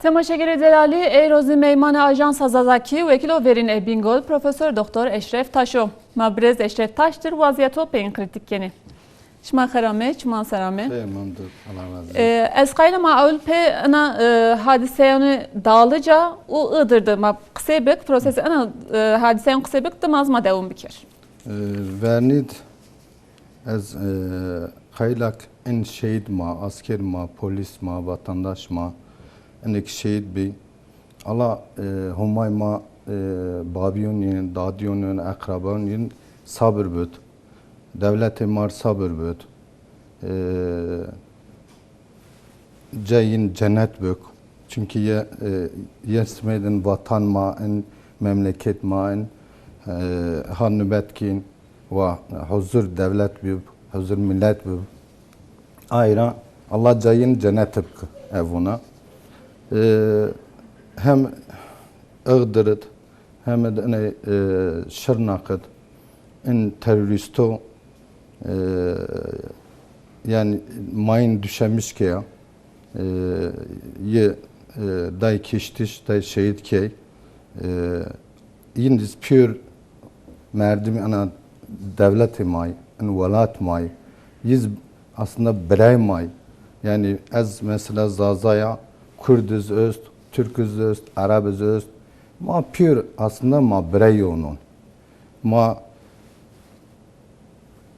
Temaşegiri Delali Eyrozi Meyman Ajans Hazazaki Vekilo Verin Bingol Profesör Doktor Eşref Taşo. Mabrez Eşref Taş'tır vaziyeti peyn kritik keni. Çma xerame, çma serame. Memnundur. Allah razı olsun. Eskayla maul pe ana hadiseyonu dağlıca o ıdırdı. Ma kısebek prosesi ana hadiseyon kısebek de mazma devam bikir. Vernid az kaylak en şehit ma, asker ma, polis ma, vatandaş ma, en şehit bi. Allah humay ma babiyonin, dadiyonin, akrabayonin sabır büt. Devleti mar sabır büt. Ceyin cennet bük. Çünkü yesmedin vatan ma, en memleket ma, en han nübetkin ve huzur devlet bük, huzur millet bük. Ayrıca Allah ceyin cennet bük evuna. Hem Iğdır'd, hem de Şırnak'd, en teröristo yani mayın düşemiş ki ya day kiştiş day şehit ki yindiz pür merdim ana devleti may en velat may yiz aslında birey may yani az mesela Zazaya Kürdüz öst Türküz öst Arabız öst ma pür aslında ma birey onun ma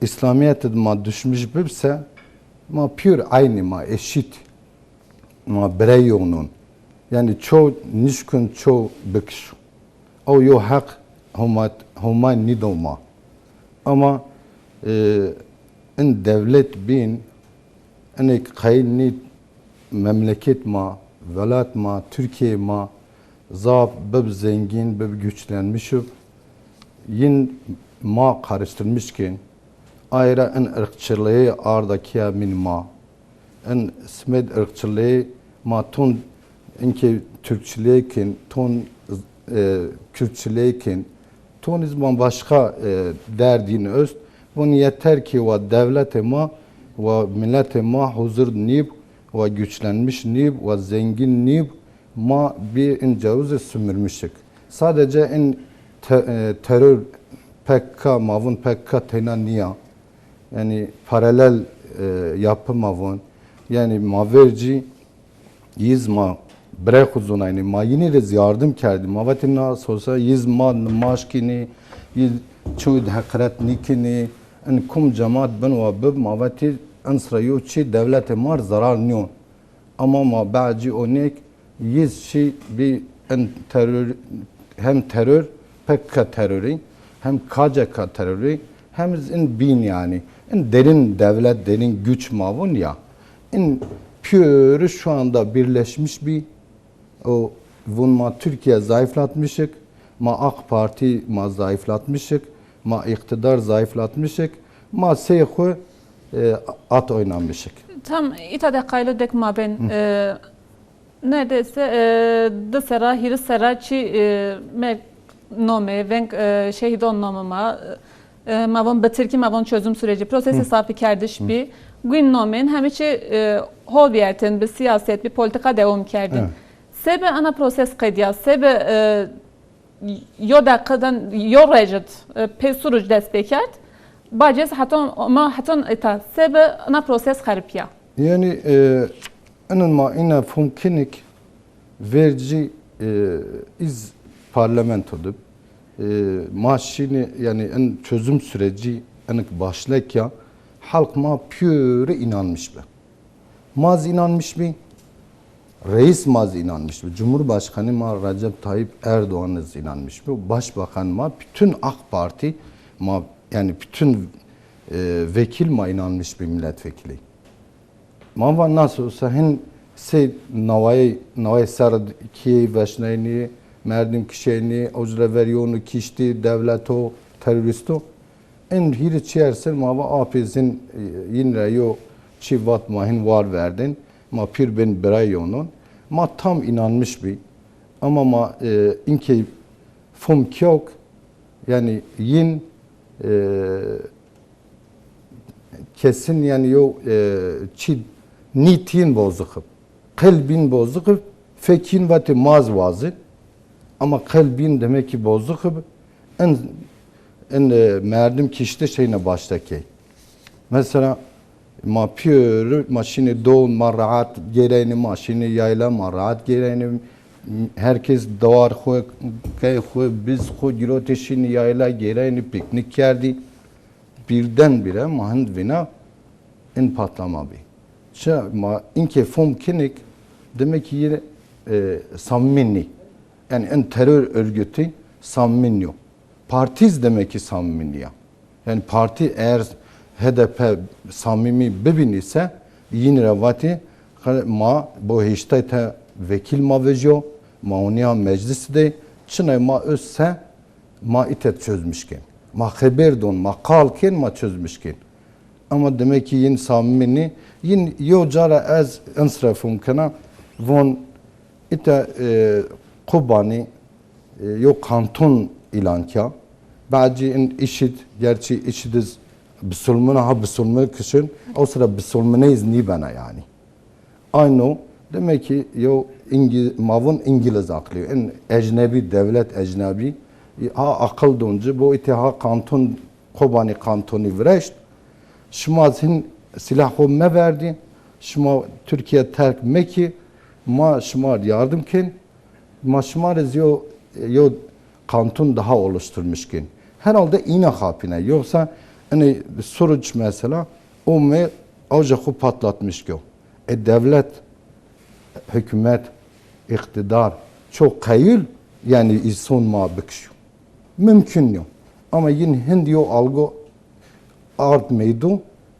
İslamiyet'e ma düşmüş birse ma pür aynı ma eşit ma birey onun yani çoğu nişkün çoğu bıkış o yo hak huma nidoma ama en devlet bin en kayni memleket ma velat ma Türkiye ma zaf bib zengin bib güçlenmişip yin ma karıştırmışken ayrı en ırkçılığı ardaki min ma en smed ırkçılığı ma ton inki Türkçülüğün ton Kürtçülüğün ton izman başka derdin öst bunu yeter ki ve devlete ma ve millete ma huzur nib ve güçlenmiş nib ve zengin nib ma bir incavuzı sümürmüşük sadece en terör PKK mavun PKK tena niya yani paralel yapı mavun yani maverci yizma bırakuzun yani ma yine de yardım kerdi mavatina sosa yizma maşkini yiz çoğu hakaret nikini en kum cemaat ben ve bib mavati ansrayo çi devlete mar zarar niyon ama ma ba'ci onek yiz şey bir en terör hem terör PKK terörü hem KCK terörü hem in bin yani en derin devlet derin güç mavun ya en pürü şu anda birleşmiş bir o vunma Türkiye zayıflatmışık ma AK Parti ma zayıflatmışık ma iktidar zayıflatmışık ma seyhu at oynamışık. Tam itade kaylı dek ma ben neredeyse de sera hiri sera çi me nome venk şehidon nomama mavon bitirki mavon çözüm süreci prosesi safi kerdiş bir gün nomen hem içi hoviyertin bir siyaset bir politika devam kerdin. Sebe ana proses kaydiya sebe yo dakikadan yo rejit pesuruj destekert bacez haton eta sebe ana proses harpiya. Yani onun ma ina mümkünik verici iz parlamentodur. Maaşını yani en çözüm süreci en başlarken halk ma püre inanmış mı? Maz inanmış mı? Reis maz inanmış mı? Cumhurbaşkanı ma Recep Tayyip Erdoğan inanmış mı? Başbakan ma bütün AK Parti ma yani bütün vekil ma inanmış bir milletvekili. Ma var nasıl olsa hen se navay sarı ki veşneyni merdim kişeni ojra veriyonu kişti devleto teröristo en hiri çerser ma apizin yine yo çivat mahin var verdin ma pir ben birayonun ma tam inanmış bir ama ma inki fum kyok yani yin kesin yani yo çi nitin bozukup kalbin bozukup fekin ve maz vazı ama kalbin demek ki bozuk en merdim kişide şeyine baştaki. Mesela ma pür maşini doğun maraat gereğini maşini yayla maraat gereğini herkes davar xwe kay xwe biz xwe giroteşini yayla gereğini piknik kerdi birdenbire mahend vina en patlama bi. Ma inke fom kinik demek ki yine samimi. Yani en terör örgütü samimi yok. Partiz demek ki samimi ya. Yani parti eğer HDP samimi bibinirse yine revati ma bu hiçte te vekil ma vejo ma unia meclisde çınay ma özse ma itet çözmüşken. Ma haber don ma kalken ma çözmüşken. Ama demek ki yine samimi yine yo cara az ensrafum kana von ite kubani yo kanton ilan kya bazı işit gerçi işitiz Müslümana ha Müslüman kişinin o sıra Müslümanıyız ni bana yani. Aynı demek ki yo mavun İngiliz aklı en ecnebi devlet ecnebi ha akıl doncu bu itiha kanton kubani kantoni vreşt şmazın silahı me verdi şma Türkiye terk meki ma şmar yardım ken ma şmarız yo kanton daha oluşturmuşken herhalde yine hapine yoksa hani Suruç mesela o me avcı patlatmış ki devlet hükümet iktidar çok kayıl yani son ma bıkışıyor mümkün yok ama yine hindi o algı artmaydı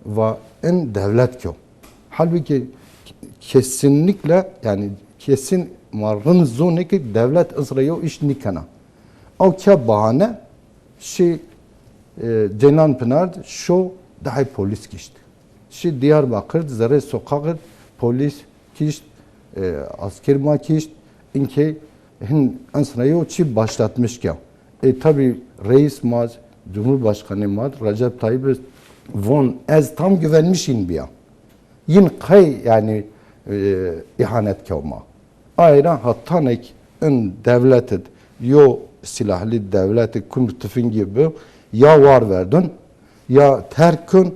ve en devlet yok halbuki kesinlikle yani kesin marın zonu ki devlet İsrail iş nikana o ki bahane şey Ceylan Pınar şu daha polis geçti. Şey Diyarbakır zare sokak polis geçti asker ma geçti inke hin İsrail çi başlatmış ki tabi reis maz Cumhurbaşkanı maz Recep Tayyip von az tam güvenmişin bir yin kay yani ihanet kavma. Ayra hattanek en devletet yo silahlı devleti kumtufin gibi ya var verdin ya terkün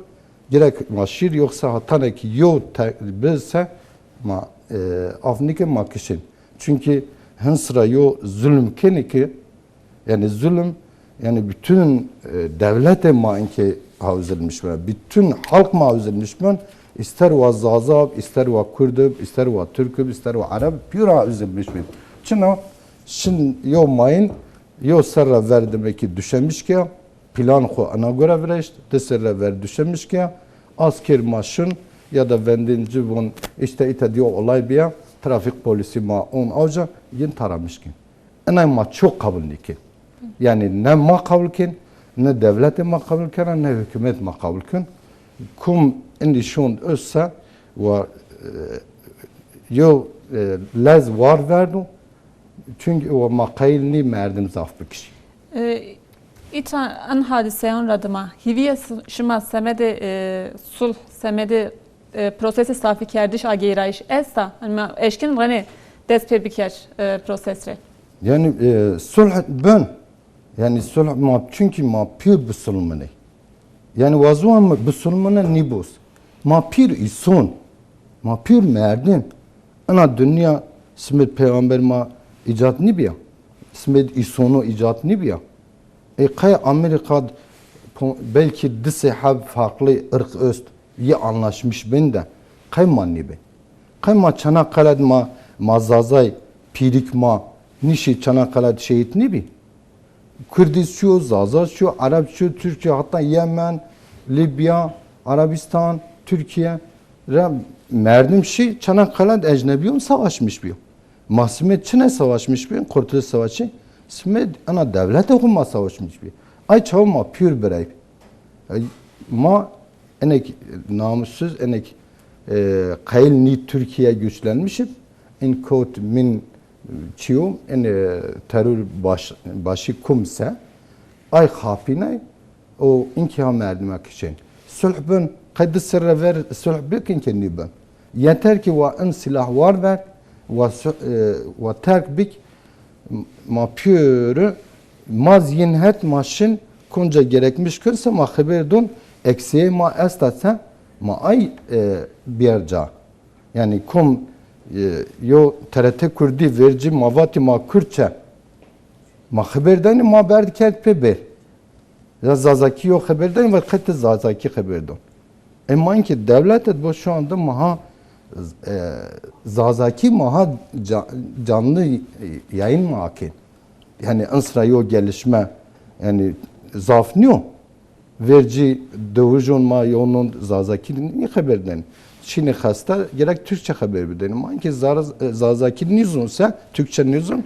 gerek maşir yoksa hattanek yo bilse ma afnike makişin. Çünkü hensra yo zulüm keniki yani zulüm yani bütün devlete ma inke havzılmış mı? Bütün halk ma havzılmış mı? İster o Zazab, ister o Kürdüb, ister o Türküb, ister o Arap, pura havzılmış mı? Çünkü şimdi yo mayın, yo serra ver demek ki düşemiş ki, plan ko ana göre vereşt, de serra ver düşemiş ki, asker maşın ya da vendinci bun işte ite diyor olay bir trafik polisi ma on avca yin taramış ki. Ana ma çok kabul ki. Yani ne ma kabul ki, ne devlete ma kabul ki, ne hükümet ma kabul ki. Kum indi şun özse ve yo lez var verdi. Çünkü o makayilni merdim zaf bir kişi. İta an hadiseyan radıma hiviye şıma semede sulh semede prosesi safi kerdiş ageyrayiş essa ama eşkin gani desper biker prosesre. Yani sulh ben yani sulh ma çünkü ma pür Müslümanı. Yani vazuan Müslümanı nibus. Ma pür ison. Ma pür merdim. Ana dünya Smith peygamber ma icat ni biya. Smith isonu icat ni biya. Kay Amerika belki dise hab farklı ırk öst iyi anlaşmış ben de. Kay man ni be. Kay ma Çanakkale'de ma mazazay pirik ma nişi Çanakkale'de şehit ni bi. Kürdistan, Zazasyon, Arapçı, Türkçe, hatta Yemen, Libya, Arabistan, Türkiye. Merdim şey Çanakkale'de ecnebiyum savaşmış bir. Mahsumet Çin'e savaşmış bir, Kurtuluş Savaşı. Smed ana devlet okuma savaşmış bir. Ay çavma pür birey. Ma enek namussuz enek kayıl ni Türkiye güçlenmişim. En kot min çiyum en terör başı kumse ay hapine o inkiham merdimek için. Sulhbun kaydı sırra ver sulh bükin kendi ben. Yeter ki va en silah var ver ve terk bik ma pürü maz yinhet maşin kunca gerekmiş kırsa ma haberdun eksiye ma estatsa ma ay birca yani kum yo TRT Kurdi verici mavati ma Kürtçe ma haberdani ma berdiket peber ya zazaki yo haberdani ve kıtı zazaki haberdun ama ki devlet bu şu anda maha zazaki maha canlı yayın makin yani ınsrayo gelişme yani zafnıyor verici dövücün ma yolun zazaki ne haberden Çin'i hasta gerek Türkçe haber bidenim ama ki zazaki nizunsa Türkçe nizun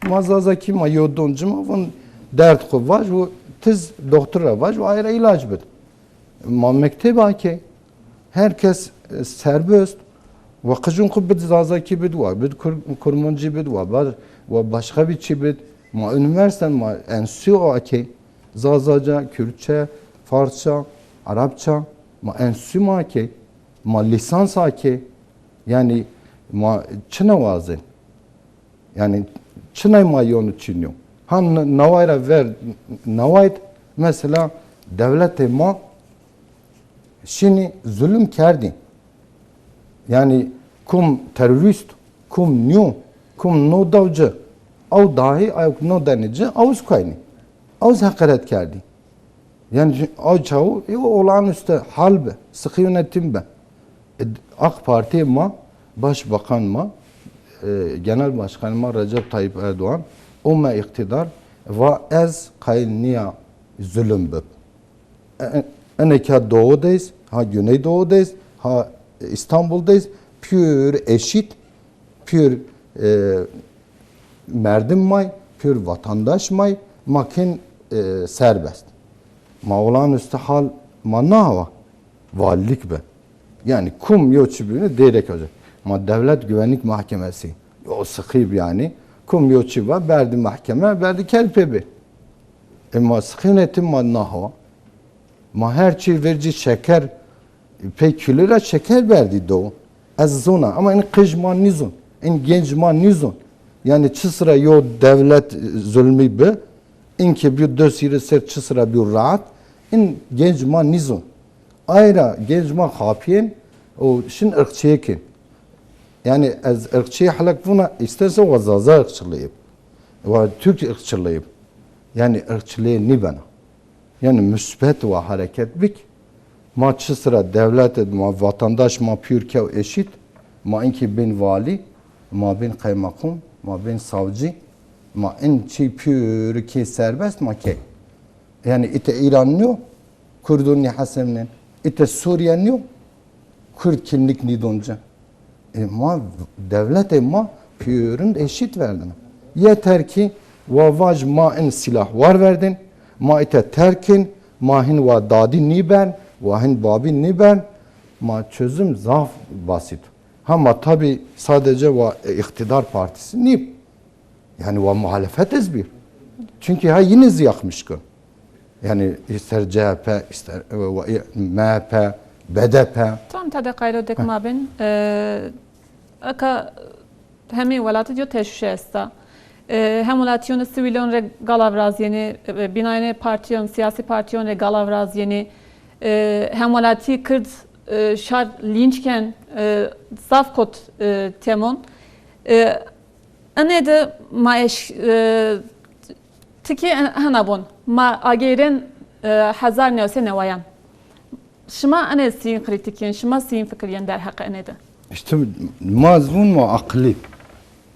ma zazaki ma yodoncu ma von dert kuvaj ve tiz doktora vaj ve ayrı ilaç bid ma mekteba ki herkes serbest ve kıcın kubbet zazaki bid var bid kurmancı bid var ve başka bir şey bid ma üniversite ma enstitü o ki zazaca Kürtçe Farsça Arapça ma enstitü ma ki ma lisans ki yani ma Çin'e vazın yani Çin'e ma yonu Çin'yo han navayra ver navayt mesela devlete ma şimdi zulüm kerdi yani kum terörist kum nyu kum no davcı av dahi av no denici avuz kayni avuz hakaret kerdi yani av çavu olağanüstü halbe sıkı yönetim be AK Parti ma Başbakan ma Genel Başkan ma Recep Tayyip Erdoğan o ma iktidar ve ez kayıl niya zulüm bib eneka doğudayız ha güneydoğudayız ha İstanbul'dayız pür eşit pür merdim may pür vatandaş may makin serbest ma olağanüstü hal ma ne hava valilik be yani kum yoçubunu direkt olacak ma devlet güvenlik mahkemesi o sıkıyıb yani kum yoçuba berdi mahkeme berdi kelpebi ama sıkı yönetim ma ne hava ma her şey verici şeker pek kilora şeker verdi doğu az zona ama en kıjma nizun en gençma nizun yani çısra yo devlet zulmü be en ki bir dösiri ser çısra bir rahat en gençma nizun ayrı gençma hapiyen o şin ırkçıyken yani az ırkçı halak buna isterse o zaza ırkçılıyım ve Türk ırkçılıyım yani ırkçılığı ne bana yani müsbet ve hareket bik ma çısra devlet ma vatandaş ma pürkev eşit ma inki ben vali ma ben kaymakam ma ben savcı ma en çi pürke serbest ma ke yani ite İranlı Kurdun ni hasemnen ite Suriye'nin Kürt kimlik ni donca ma devlet ma pürün eşit verdin yeter ki vavaj ma en silah var verdin ma ite terkin mahin ve dadi niben vahin babi niben ma çözüm zaf basit ama tabi sadece ve iktidar partisi nib yani ve muhalefet bir çünkü ha yine yakmış ki yani ister CHP ister MHP BDP Tam tada qaylo dek ma ben aka hemi velatı diyor teşvişe esta hem velatyon sivilon re galavraz yeni binayne partiyon siyasi partiyon re galavraz yeni hem velati kırd şar linçken zafkot temon ane de ma eş tiki hanabon ma ageren hazar neyse nevayan şima ane sin kritikin şima sin fikriyen der hakkı ane de işte mazmun ve aklib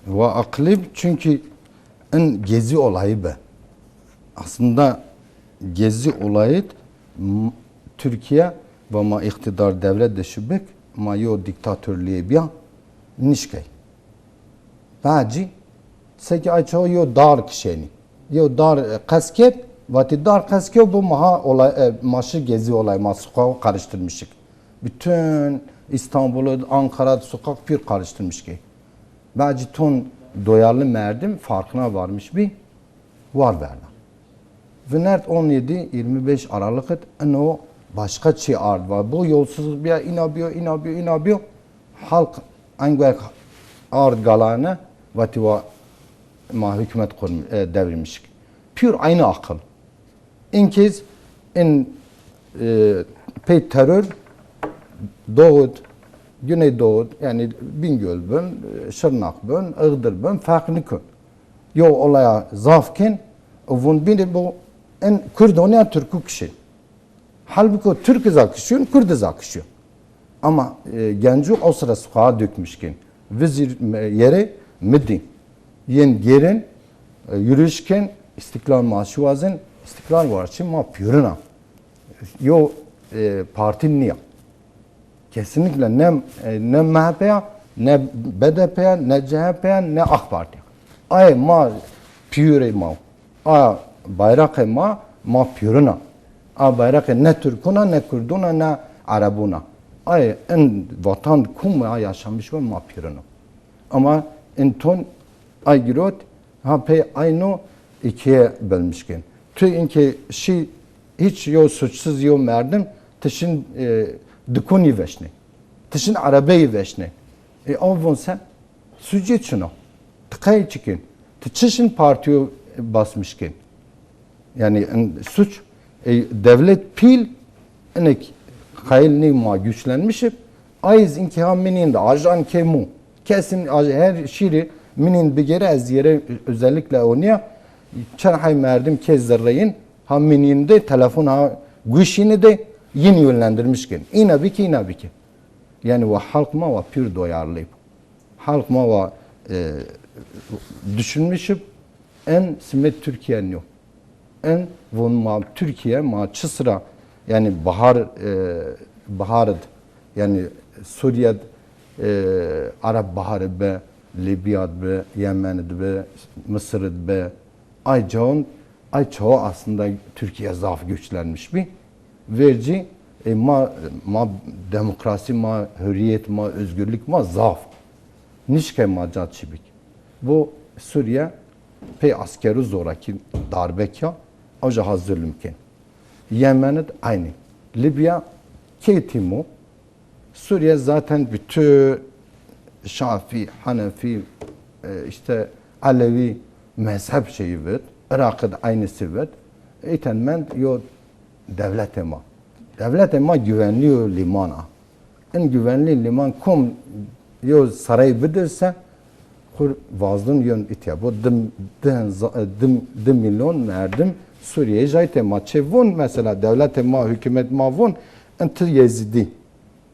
ve aklib çünkü en gezi olayı be aslında gezi olayı Türkiye ve ma iktidar devlet de şübek ma yo diktatörlüğe biya nişkey bacı seki aço yo dar kişeni yo dar kaskep vati dar kaskep bu maha olay maşı gezi olay ma sokağı karıştırmışık bütün İstanbul'u Ankara sokak bir karıştırmış ki bacı ton doyarlı merdim farkına varmış bir var verdi ve nert 17-25 Aralık o başka şey ard var. Bu yolsuzluk bir inabıyor. Halk engel ard galane vativa ma hükümet devrilmiş. Pür aynı akıl. İnkez in pey terör Doğu, Güneydoğu yani Bingöl bön, Şırnak bön, Iğdır bön farklı kön. Yo olaya zafken vun biri bu en Kürdonya Türkü kişi. Halbuki Türk zakışıyor, Kürt zakışıyor. Ama genci o sıra sokağa dökmüşken vizir yere middi. Yen gerin yürüyüşken istiklal maaşı vazın istiklal var için ma pürüna. Yo parti niye? Kesinlikle ne MHP'ye, ne BDP'ye, ne CHP'ye, ne AK Parti'ye. Ay ma püre ma. Ay bayrak ma pürüna. Ay bayrak ne Türkuna, ne Kürduna, ne Arabuna. Ay en vatan kuma yaşamış ve ma pürüna. Ama en ton ay girot ha pe aynı ikiye bölmüşken. Tüy inki hiç yo suçsuz yo merdim tışın dukuni veşne. Tışın arabayı veşne. Avun sen suci çino. Tıkay çıkın. Tışın partiyo basmışken. Yani suç devlet pil enek hayalini ma güçlenmişip ayız inki ha minin de ajan kemu. Kesin her şiri minin bir yere az yere özellikle onu çarhay merdim kez zerreyin ha minin de telefon ha güçini de yeni yönlendirmişken. İna biki. Yani ve halkma ve pür doyarlı. Halkma ve düşünmüşüp en simet Türkiye'nin yok. En vunma Türkiye ma çısra yani baharıd yani Suriye Arap Baharı be Libya'd be Yemen'd be Mısır'd be ay çoğu aslında Türkiye zaf güçlenmiş bir verici ma demokrasi ma hürriyet ma özgürlük ma zaf nişke ma çibik bu Suriye pe askeri zoraki darbekya avca hazırlımken Yemen'd aynı Libya keytimo Suriye zaten bütün Şafi, Hanefi, işte Alevi mezhep şeyi var. Irak'da aynısı var. Etenmen yo devlet ema. Devlet ema güvenli limana. En güvenli liman kom yo saray bilirse kur vazdın yön itiya. Bu dim milyon merdim Suriye jayt ema. Çevun mesela devlet ema, hükümet ema vun ente Yezidi.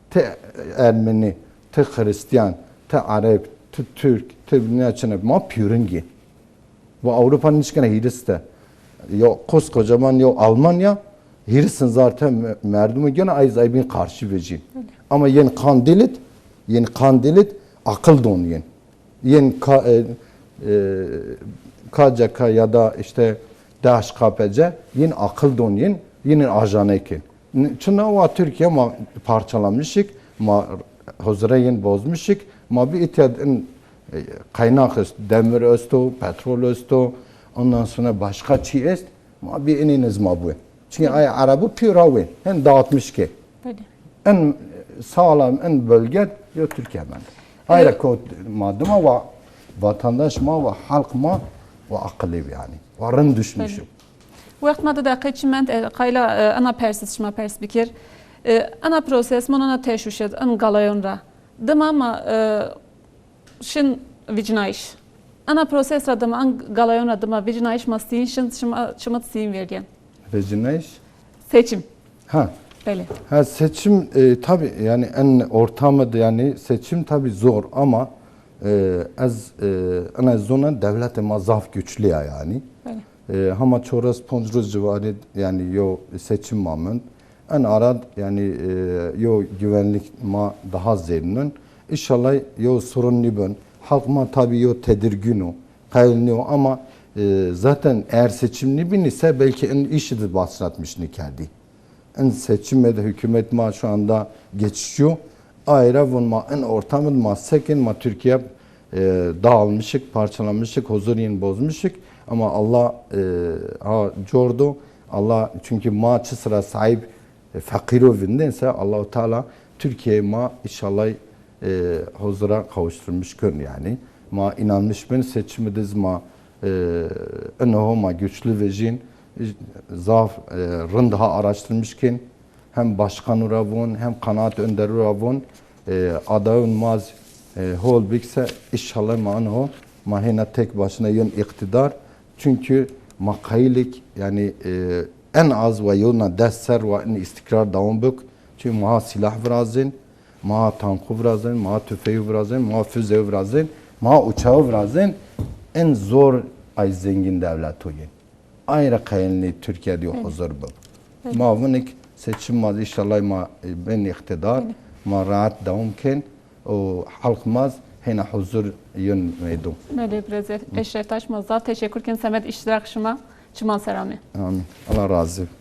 Te Ermeni, te Hristiyan, te Arap, te Türk, te ne ma pürüngi. Bu Avrupa'nın içine hiriste. Yo koskocaman yo Almanya hirisin zaten merdumu gene ayzaybin karşı vecin. Ama yen kandilit akıl don yen. Yen KCK ya da işte DHKPC yen akıl don yen ajanı eken. Çünkü o Türkiye ma parçalamışık, ma huzurayın bozmuşuk, ma bir ihtiyacın kaynak ist, demir östo, petrol östo, ondan sonra başka çiğ ist, ma bir eniniz ma bu. Çünkü Arabı pür havin, hem dağıtmış ki. En sağlam, en bölge yok Türkiye bende. Ayrı kod madde ma ve vatandaş ma ve halk ma ve akıllı yani. Varın düşmüşüm. وقت ما دا قیچمند قایلا انا پرسش شما پرس بکر انا پروسس من انا تشوشد ان قلایون را دما ما شن ویجنایش انا پروسس را دما ان قلایون را دما ویجنایش ما سین şما سین vergen. Vecinayiş? Seçim. Ha. Öyle. Ha seçim tabi yani en ortamı yani seçim tabi zor ama en azından devlet mazaf güçlü yani. Öyle. Hama çoras ponjruz civarı yani yo seçim mamın en arad yani yo güvenlik ma daha zerinin inşallah yo sorun nibön halkma tabi yo tedirginu kaylniyo ama zaten eğer seçim nibinse belki en işi de basratmış nikerdi. En seçim de hükümet ma şu anda geçiyor. Ayrı ma en ortamın ma sekin ma Türkiye dağılmışık, parçalanmışık, huzuriyin bozmuşuk. Ama Allah jordo Allah çünkü maçı sıra sahip fakir ovindense Allah-u Teala Türkiye ma inşallah huzura kavuşturmuş gün yani. Ma inanmış ben seçimidiz ma enho ma güçlü ve jin zaf rındaha araştırmışken hem başkan uravun hem kanaat önder uravun adayın maz hol bikse inşallah ma enho ma hena tek başına yön iktidar çünkü makaylik yani en az ve yoluna destser ve en istikrar devam bük çünkü ma silah vrazin ma tankı vrazin ma tüfeği vrazin ma füze vrazin ma uçağı vrazin en zor ay zengin devlet oyun. Ayrı kayınlı Türkiye'de huzur bu. Ma vunik seçim maz inşallah ma ben iktidar ma rahat devam ken o halkımız hena huzur yön meydum. Meli Brezil Eşref Taşmaz'da teşekkür ederim Samet iştirakşıma Çıman Serami. Amin. Allah razı olsun.